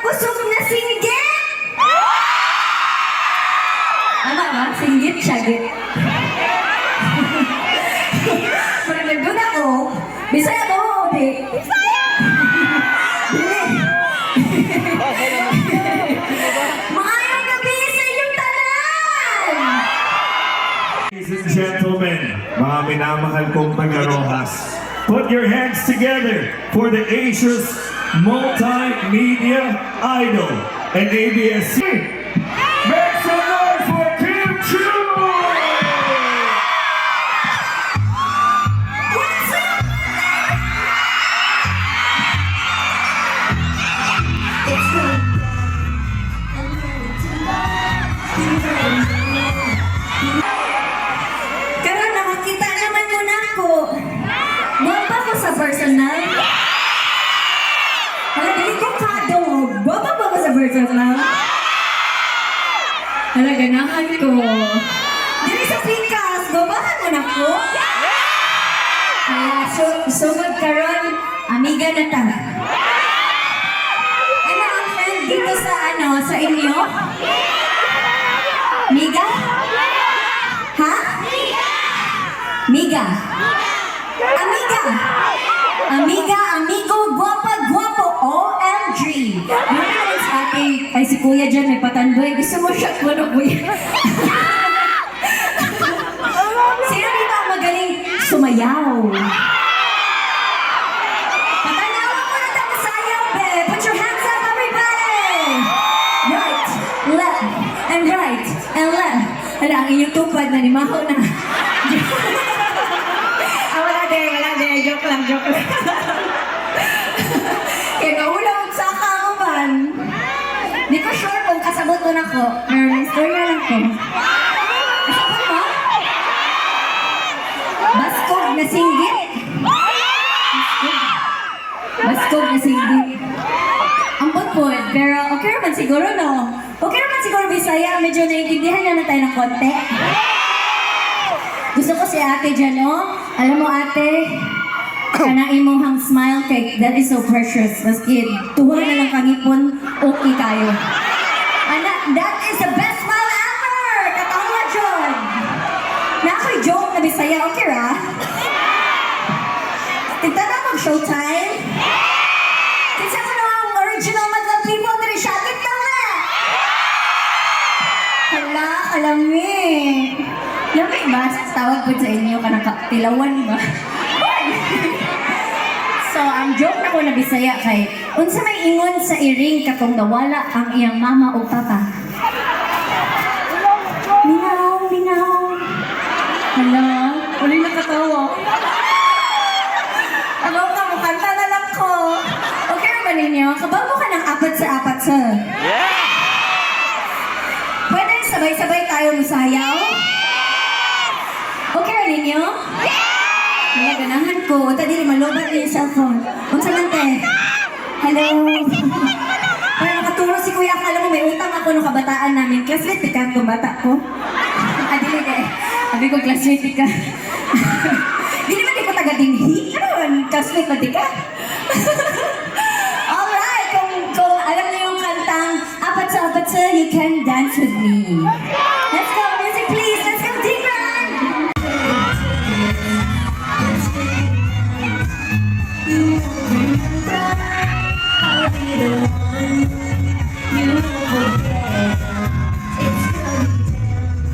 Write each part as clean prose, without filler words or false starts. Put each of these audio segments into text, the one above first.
busog na singgit! Tama ba? Singgit, syagit. Pag nagdoon ako, Bisaya mo, Obi. Maayong gabi sa inyong tanan! Ladies and gentlemen, mga minamahal kong taga-Rojas, put your hands together for the Asia's multimedia idol and ABS-C. Make some noise for Kim Chu! What's up? It's going Karon nakakita naman mo na ako. Baba ko sa personal. Hala, dili ko kadog. Baba ba ko sa personal? Hala, ganahan ko. Dili sa pikas. Babahan mo na ko. Hala, sumod karon, amiga na ta. Ano ang friend dito sa sa inyo? Miga? Ha? Miga. Amiga. Amiga, amigo, guwapa, guwapo. OMG. Yung sa akin, ay si kuya dyan, may patandoy. Gusto mo siya, ano kuya? Sino dito ang magaling sumayaw? Patanawan mo na tayo sayaw, be. Put your hands up, everybody. Right, left, and right, and left. Ano, ang inyong tupad na nimahaw na. Wala din. Joke lang. Kaya naulog sa kauban. Di ko sure kung kasabot ko na ko. Pero may story lang ko. Kasabot mo? Baskog na singgit. Baskog na singgit. Ang putput. Pero okay naman siguro, no? Okay naman siguro, Bisaya. Medyo naiintindihan na tayo ng konti. Gusto ko si ate dyan, no? Alam mo, ate, kanain mo hang smile cake, that is so precious. Maski, tuwa na lang kangipon, okay kayo. Anak, that is the best smile ever! Katawa, John! Na ako'y joke na Bisaya, okay ra? Tignan na mag-showtime? Kasi ako na ang original Madlang People, pero shagit na nga! Hala, alami. Lamay ba? Tawag po sa inyo ka nakatilawan ba? So, ang joke na ko na Bisaya kay unsa may ingon sa iring katong nawala ang iyang mama o papa? Minaw. Hala, uli nakatawa. Ano ka mo, kanta na lang ko. Okay ba ninyo? Kabago ka ng apat sa apat sa. Pwede sabay-sabay tayo masayaw? Okay rin ninyo? Wala, ganahan ko. Tadi, malobat na yung cellphone. Unsa lang, te? Hello? Para nakaturo si Kuya. Alam mo, may utang ako nung kabataan namin. Classmate ka kung bata ko. Dili, de. Sabi ko, classmate ka. Di naman di ko taga-dinghi. Ano, classmate ba di ka? Alright, kung alam niyo yung kantang Apat sa Apat sa, you can dance with me. Let's go, music please. Let's go, Tigran! I'll be the one you forget. It's coming down.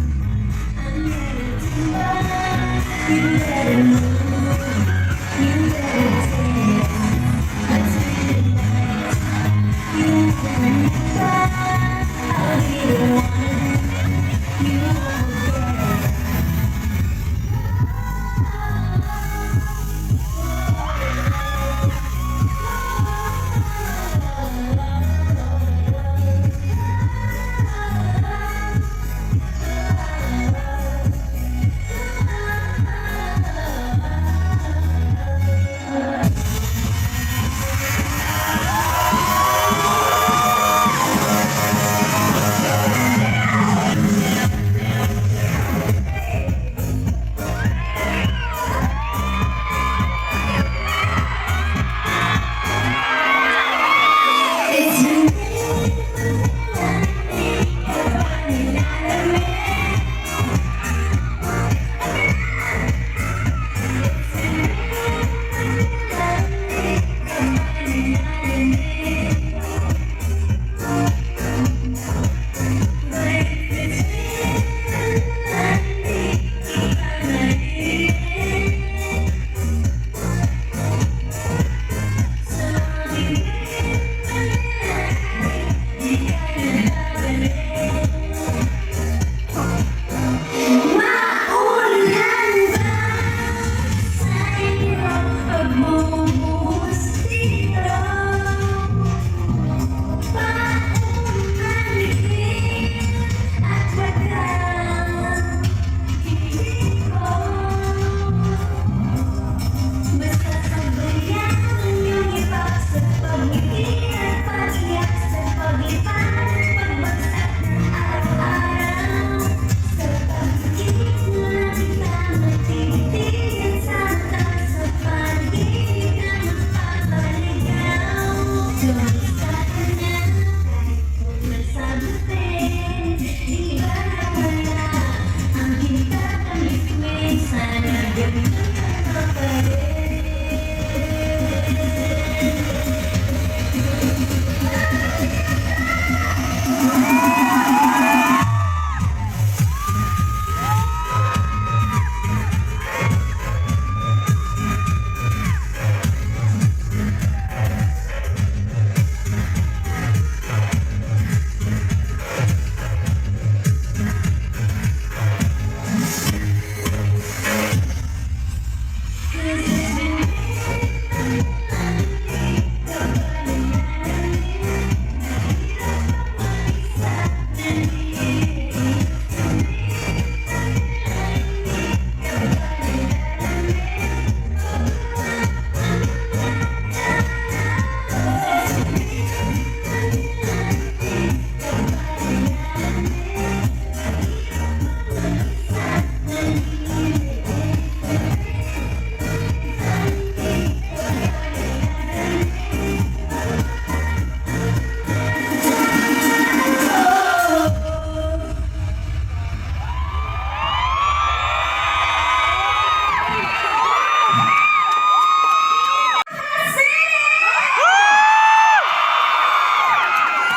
I'm ready to run. You better move. You better dance. Until the night. You bring me back. I'll be the one you forget.